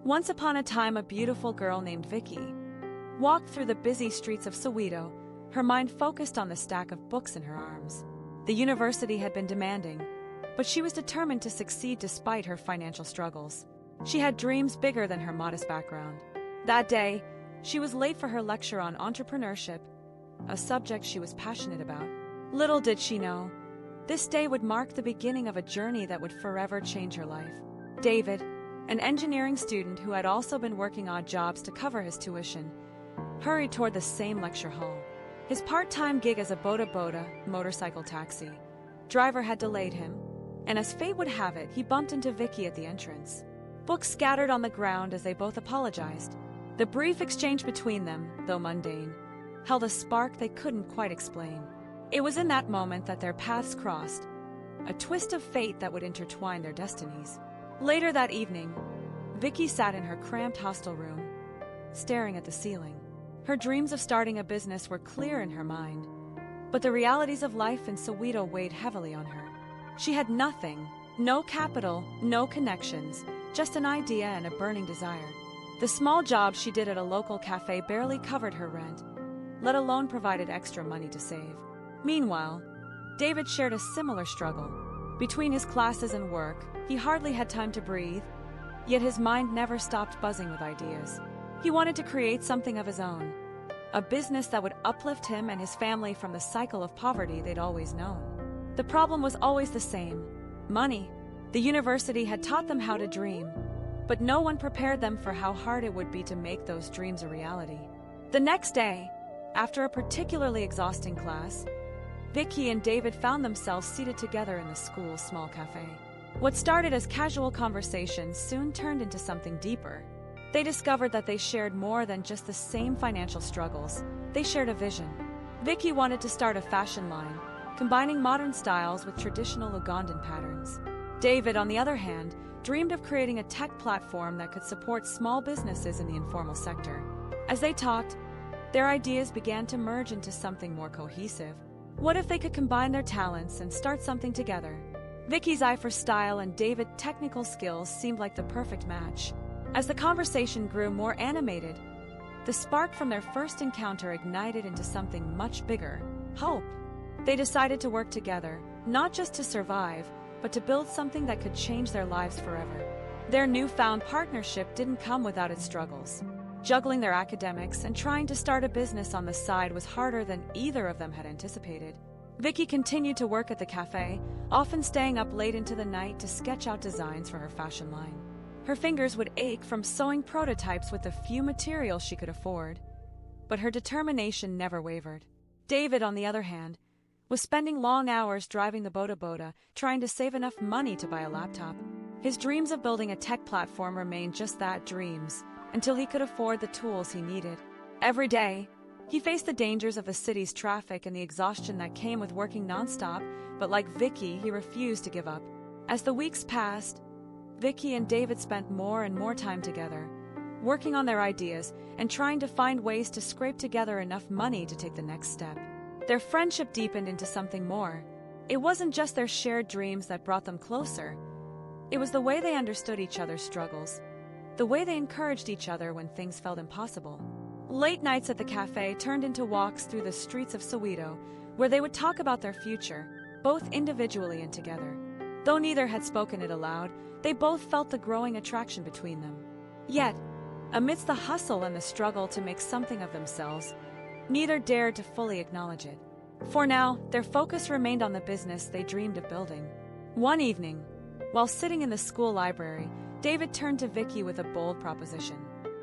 Once upon a time, a beautiful girl named Vicky walked through the busy streets of Soweto, her mind focused on the stack of books in her arms. The university had been demanding, but she was determined to succeed despite her financial struggles. She had dreams bigger than her modest background. That day, she was late for her lecture on entrepreneurship, a subject she was passionate about. Little did she know, this day would mark the beginning of a journey that would forever change her life. David, an engineering student who had also been working odd jobs to cover his tuition, hurried toward the same lecture hall. His part-time gig as a boda motorcycle taxi driver had delayed him, and as fate would have it, he bumped into Vicky at the entrance. Books scattered on the ground as they both apologized. The brief exchange between them, though mundane, held a spark they couldn't quite explain. It was in that moment that their paths crossed, a twist of fate that would intertwine their destinies. Later that evening, Vicky sat in her cramped hostel room, staring at the ceiling. Her dreams of starting a business were clear in her mind, but the realities of life in Soweto weighed heavily on her. She had nothing, no capital, no connections, just an idea and a burning desire. The small job she did at a local cafe barely covered her rent, let alone provided extra money to save. Meanwhile, David shared a similar struggle. Between his classes and work, he hardly had time to breathe, yet his mind never stopped buzzing with ideas. He wanted to create something of his own, a business that would uplift him and his family from the cycle of poverty they'd always known. The problem was always the same: money. The university had taught them how to dream, but no one prepared them for how hard it would be to make those dreams a reality. The next day, after a particularly exhausting class, Vicky and David found themselves seated together in the school's small cafe. What started as casual conversations soon turned into something deeper. They discovered that they shared more than just the same financial struggles. They shared a vision. Vicky wanted to start a fashion line, combining modern styles with traditional Ugandan patterns. David, on the other hand, dreamed of creating a tech platform that could support small businesses in the informal sector. As they talked, their ideas began to merge into something more cohesive. What if they could combine their talents and start something together? Vicky's eye for style and David's technical skills seemed like the perfect match. As the conversation grew more animated, the spark from their first encounter ignited into something much bigger: hope. They decided to work together, not just to survive, but to build something that could change their lives forever. Their newfound partnership didn't come without its struggles. Juggling their academics and trying to start a business on the side was harder than either of them had anticipated. Vicky continued to work at the cafe, often staying up late into the night to sketch out designs for her fashion line. Her fingers would ache from sewing prototypes with the few materials she could afford, but her determination never wavered. David, on the other hand, was spending long hours driving the boda, trying to save enough money to buy a laptop. His dreams of building a tech platform remained just that, dreams, until he could afford the tools he needed. Every day, he faced the dangers of the city's traffic and the exhaustion that came with working nonstop, but like Vicky, he refused to give up. As the weeks passed, Vicky and David spent more and more time together, working on their ideas and trying to find ways to scrape together enough money to take the next step. Their friendship deepened into something more. It wasn't just their shared dreams that brought them closer. It was the way they understood each other's struggles, the way they encouraged each other when things felt impossible. Late nights at the cafe turned into walks through the streets of Soweto, where they would talk about their future, both individually and together. Though neither had spoken it aloud, they both felt the growing attraction between them. Yet, amidst the hustle and the struggle to make something of themselves, neither dared to fully acknowledge it. For now, their focus remained on the business they dreamed of building. One evening, while sitting in the school library, David turned to Vicky with a bold proposition.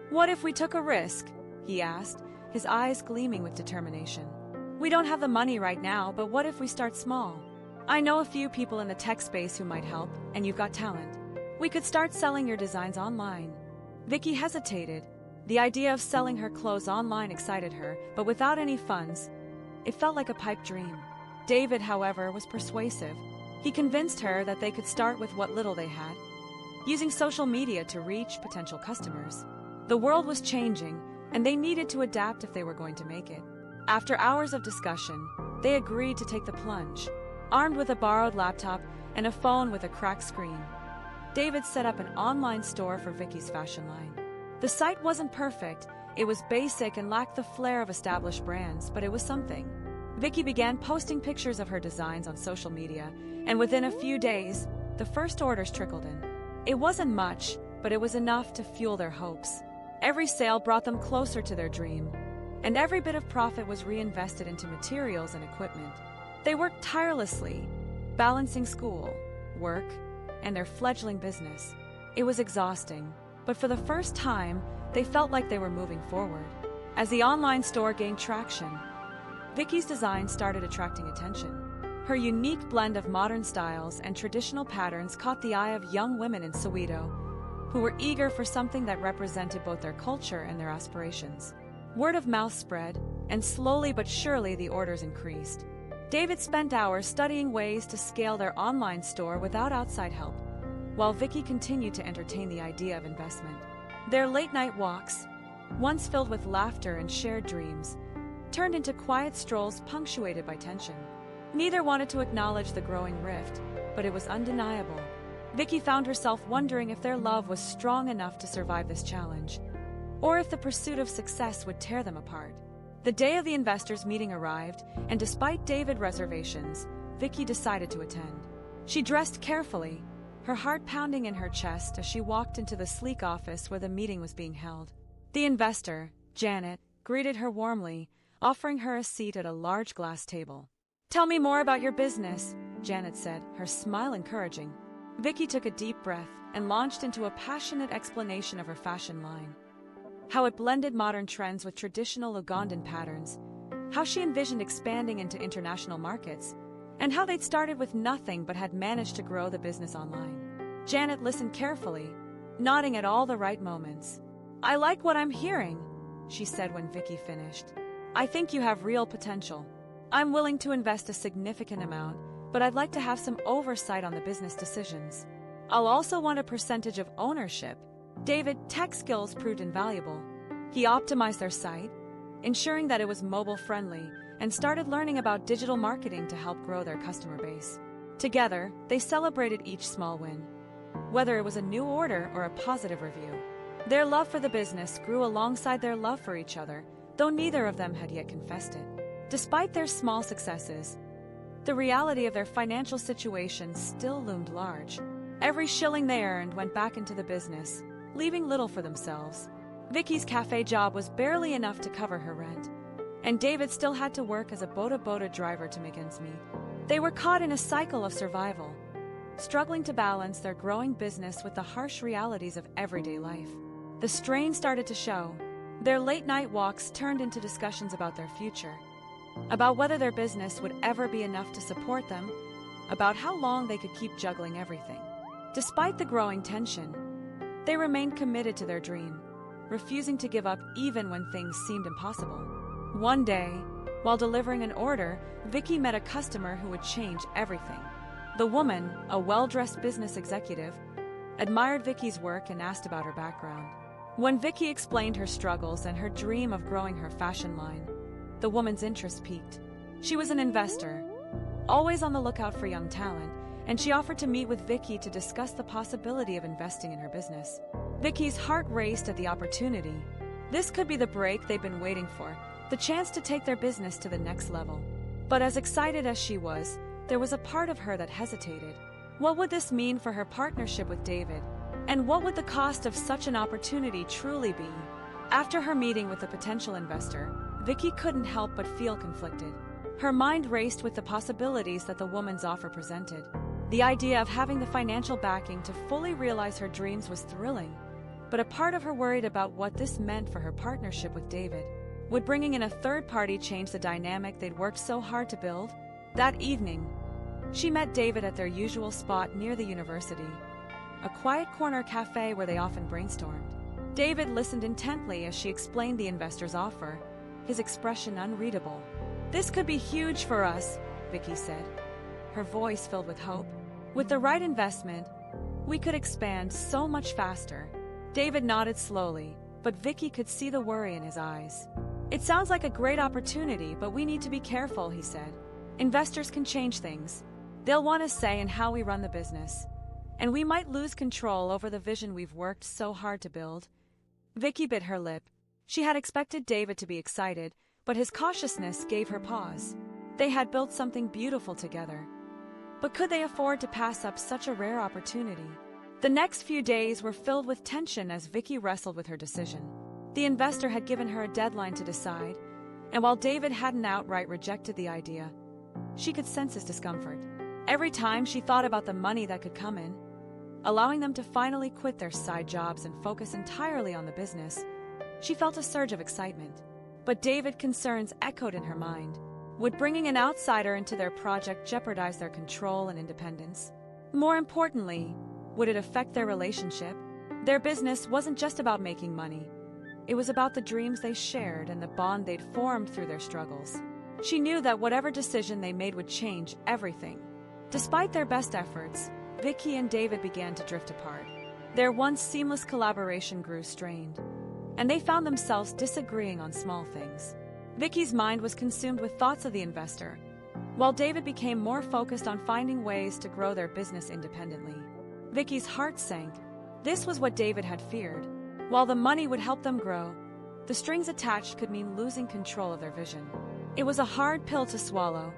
"What if we took a risk?" he asked, his eyes gleaming with determination. "We don't have the money right now, but what if we start small? I know a few people in the tech space who might help, and you've got talent. We could start selling your designs online." Vicky hesitated. The idea of selling her clothes online excited her, but without any funds, it felt like a pipe dream. David, however, was persuasive. He convinced her that they could start with what little they had, using social media to reach potential customers. The world was changing, and they needed to adapt if they were going to make it. After hours of discussion, they agreed to take the plunge, armed with a borrowed laptop and a phone with a cracked screen. David set up an online store for Vicky's fashion line. The site wasn't perfect, it was basic and lacked the flair of established brands, but it was something. Vicky began posting pictures of her designs on social media, and within a few days, the first orders trickled in. It wasn't much, but it was enough to fuel their hopes. Every sale brought them closer to their dream, and every bit of profit was reinvested into materials and equipment. They worked tirelessly, balancing school, work, and their fledgling business. It was exhausting, but for the first time, they felt like they were moving forward. As the online store gained traction, Vicky's design started attracting attention. Her unique blend of modern styles and traditional patterns caught the eye of young women in Soweto, who were eager for something that represented both their culture and their aspirations. Word of mouth spread, and slowly but surely the orders increased. David spent hours studying ways to scale their online store without outside help, while Vicky continued to entertain the idea of investment. Their late-night walks, once filled with laughter and shared dreams, turned into quiet strolls punctuated by tension. Neither wanted to acknowledge the growing rift, but it was undeniable. Vicky found herself wondering if their love was strong enough to survive this challenge, or if the pursuit of success would tear them apart. The day of the investors' meeting arrived, and despite David's reservations, Vicky decided to attend. She dressed carefully, her heart pounding in her chest as she walked into the sleek office where the meeting was being held. The investor, Janet, greeted her warmly, offering her a seat at a large glass table. "Tell me more about your business," Janet said, her smile encouraging. Vicky took a deep breath and launched into a passionate explanation of her fashion line. How it blended modern trends with traditional Ugandan patterns, how she envisioned expanding into international markets, and how they'd started with nothing but had managed to grow the business online. Janet listened carefully, nodding at all the right moments. "I like what I'm hearing," she said when Vicky finished. "I think you have real potential. I'm willing to invest a significant amount, but I'd like to have some oversight on the business decisions. I'll also want a percentage of ownership." David's tech skills proved invaluable. He optimized their site, ensuring that it was mobile-friendly, and started learning about digital marketing to help grow their customer base. Together, they celebrated each small win, whether it was a new order or a positive review. Their love for the business grew alongside their love for each other, though neither of them had yet confessed it. Despite their small successes, the reality of their financial situation still loomed large. Every shilling they earned went back into the business, leaving little for themselves. Vicky's cafe job was barely enough to cover her rent, and David still had to work as a boda driver to make ends meet. They were caught in a cycle of survival, struggling to balance their growing business with the harsh realities of everyday life. The strain started to show. Their late-night walks turned into discussions about their future, about whether their business would ever be enough to support them, about how long they could keep juggling everything. Despite the growing tension, they remained committed to their dream, refusing to give up even when things seemed impossible. One day, while delivering an order, Vicky met a customer who would change everything. The woman, a well-dressed business executive, admired Vicky's work and asked about her background. When Vicky explained her struggles and her dream of growing her fashion line, the woman's interest piqued. She was an investor, always on the lookout for young talent, and she offered to meet with Vicky to discuss the possibility of investing in her business. Vicky's heart raced at the opportunity. This could be the break they'd been waiting for, the chance to take their business to the next level. But as excited as she was, there was a part of her that hesitated. What would this mean for her partnership with David? And what would the cost of such an opportunity truly be? After her meeting with the potential investor, Vicky couldn't help but feel conflicted. Her mind raced with the possibilities that the woman's offer presented. The idea of having the financial backing to fully realize her dreams was thrilling, but a part of her worried about what this meant for her partnership with David. Would bringing in a third party change the dynamic they'd worked so hard to build? That evening, she met David at their usual spot near the university, a quiet corner cafe where they often brainstormed. David listened intently as she explained the investor's offer, his expression unreadable. "This could be huge for us," Vicky said, her voice filled with hope. "With the right investment, we could expand so much faster." David nodded slowly, but Vicky could see the worry in his eyes. "It sounds like a great opportunity, but we need to be careful," he said. "Investors can change things. They'll want a say in how we run the business. and we might lose control over the vision we've worked so hard to build." Vicky bit her lip. She had expected David to be excited, but his cautiousness gave her pause. They had built something beautiful together. But could they afford to pass up such a rare opportunity? The next few days were filled with tension as Vicky wrestled with her decision. The investor had given her a deadline to decide, and while David hadn't outright rejected the idea, she could sense his discomfort. Every time she thought about the money that could come in, allowing them to finally quit their side jobs and focus entirely on the business, she felt a surge of excitement. But David's concerns echoed in her mind. Would bringing an outsider into their project jeopardize their control and independence? More importantly, would it affect their relationship? Their business wasn't just about making money. It was about the dreams they shared and the bond they'd formed through their struggles. She knew that whatever decision they made would change everything. Despite their best efforts, Vicky and David began to drift apart. Their once seamless collaboration grew strained, and they found themselves disagreeing on small things. Vicky's mind was consumed with thoughts of the investor, while David became more focused on finding ways to grow their business independently. Vicky's heart sank. This was what David had feared. While the money would help them grow, the strings attached could mean losing control of their vision. It was a hard pill to swallow,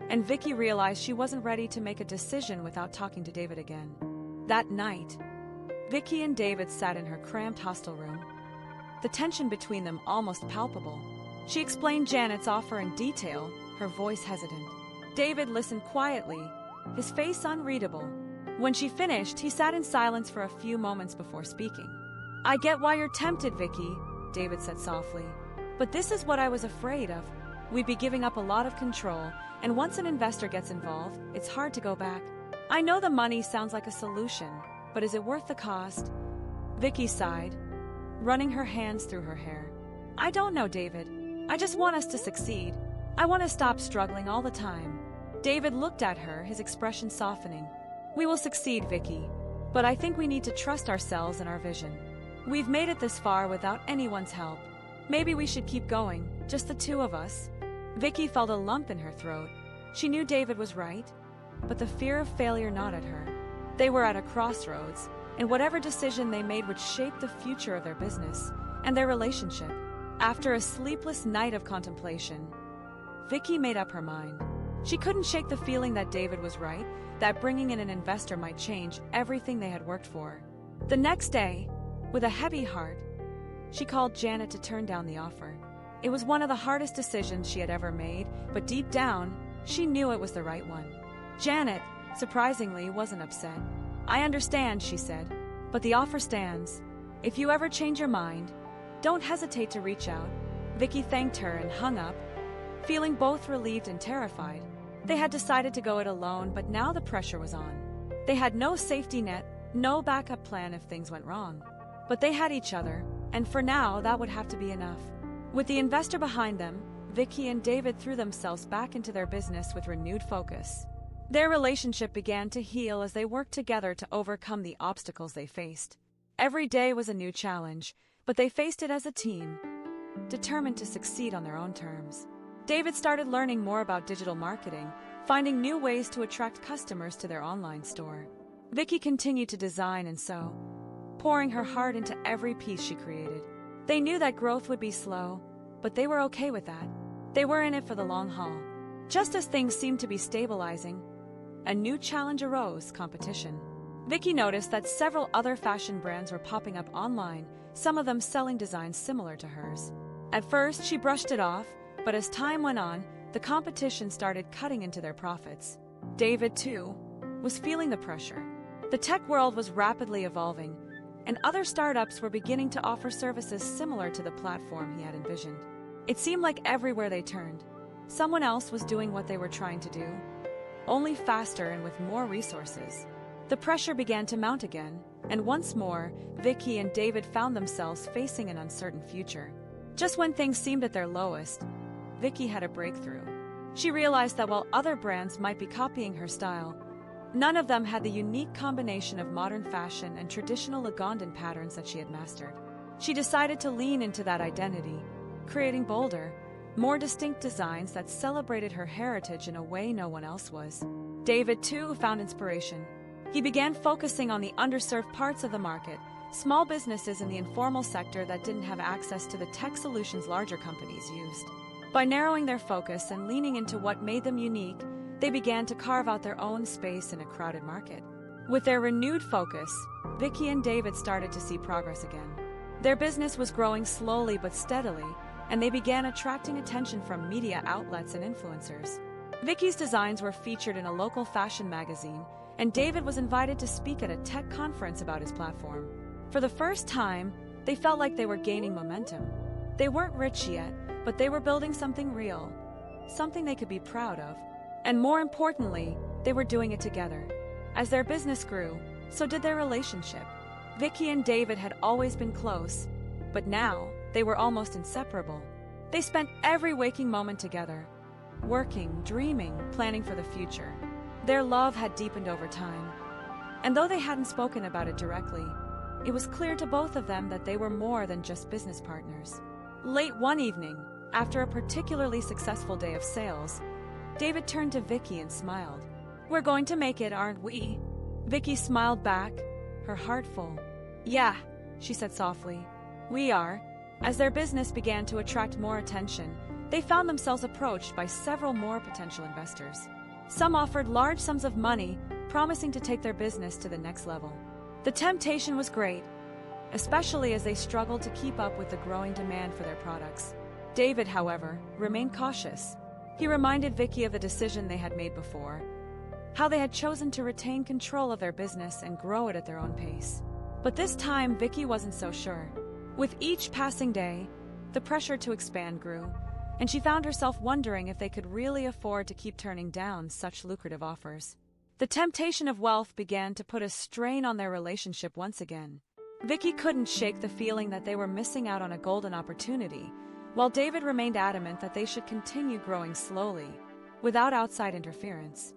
and Vicky realized she wasn't ready to make a decision without talking to David again. That night, Vicky and David sat in her cramped hostel room, the tension between them almost palpable. She explained Janet's offer in detail, her voice hesitant. David listened quietly, his face unreadable. When she finished, he sat in silence for a few moments before speaking. "I get why you're tempted, Vicky," David said softly. "But this is what I was afraid of. We'd be giving up a lot of control, and once an investor gets involved, it's hard to go back. I know the money sounds like a solution, but is it worth the cost?" Vicky sighed, running her hands through her hair. "I don't know, David. I just want us to succeed. I want to stop struggling all the time." David looked at her, his expression softening. "We will succeed, Vicky, but I think we need to trust ourselves and our vision. We've made it this far without anyone's help. Maybe we should keep going, just the two of us." Vicky felt a lump in her throat. She knew David was right, but the fear of failure gnawed at her. They were at a crossroads, and whatever decision they made would shape the future of their business and their relationship. After a sleepless night of contemplation, Vicky made up her mind. She couldn't shake the feeling that David was right, that bringing in an investor might change everything they had worked for. The next day, with a heavy heart, she called Janet to turn down the offer. It was one of the hardest decisions she had ever made, but deep down, she knew it was the right one. Janet, surprisingly, wasn't upset. "I understand," she said, "but the offer stands. If you ever change your mind, don't hesitate to reach out." Vicky thanked her and hung up, feeling both relieved and terrified. They had decided to go it alone, but now the pressure was on. They had no safety net, no backup plan if things went wrong. But they had each other, and for now, that would have to be enough. With the investor behind them, Vicky and David threw themselves back into their business with renewed focus. Their relationship began to heal as they worked together to overcome the obstacles they faced. Every day was a new challenge, but they faced it as a team, determined to succeed on their own terms. David started learning more about digital marketing, finding new ways to attract customers to their online store. Vicky continued to design and sew, pouring her heart into every piece she created. They knew that growth would be slow, but they were okay with that. They were in it for the long haul. Just as things seemed to be stabilizing, a new challenge arose: competition. Vicky noticed that several other fashion brands were popping up online, some of them selling designs similar to hers. At first, she brushed it off, but as time went on, the competition started cutting into their profits. David, too, was feeling the pressure. The tech world was rapidly evolving, and other startups were beginning to offer services similar to the platform he had envisioned. It seemed like everywhere they turned, someone else was doing what they were trying to do, only faster and with more resources. The pressure began to mount again, and once more, Vicky and David found themselves facing an uncertain future. Just when things seemed at their lowest, Vicky had a breakthrough. She realized that while other brands might be copying her style, none of them had the unique combination of modern fashion and traditional Ugandan patterns that she had mastered. She decided to lean into that identity, creating bolder, more distinct designs that celebrated her heritage in a way no one else was. David, too, found inspiration. He began focusing on the underserved parts of the market, small businesses in the informal sector that didn't have access to the tech solutions larger companies used. By narrowing their focus and leaning into what made them unique, they began to carve out their own space in a crowded market. With their renewed focus, Vicky and David started to see progress again. Their business was growing slowly but steadily, and they began attracting attention from media outlets and influencers. Vicky's designs were featured in a local fashion magazine, and David was invited to speak at a tech conference about his platform. For the first time, they felt like they were gaining momentum. They weren't rich yet, but they were building something real, something they could be proud of. And more importantly, they were doing it together. As their business grew, so did their relationship. Vicky and David had always been close, but now they were almost inseparable. They spent every waking moment together, working, dreaming, planning for the future. Their love had deepened over time. And though they hadn't spoken about it directly, it was clear to both of them that they were more than just business partners. Late one evening, after a particularly successful day of sales, David turned to Vicky and smiled. "We're going to make it, aren't we?" Vicky smiled back, her heart full. "Yeah," she said softly. "We are." As their business began to attract more attention, they found themselves approached by several more potential investors. Some offered large sums of money, promising to take their business to the next level. The temptation was great, especially as they struggled to keep up with the growing demand for their products. David, however, remained cautious. He reminded Vicky of the decision they had made before, how they had chosen to retain control of their business and grow it at their own pace. But this time, Vicky wasn't so sure. With each passing day, the pressure to expand grew, and she found herself wondering if they could really afford to keep turning down such lucrative offers. The temptation of wealth began to put a strain on their relationship once again. Vicky couldn't shake the feeling that they were missing out on a golden opportunity, while David remained adamant that they should continue growing slowly, without outside interference.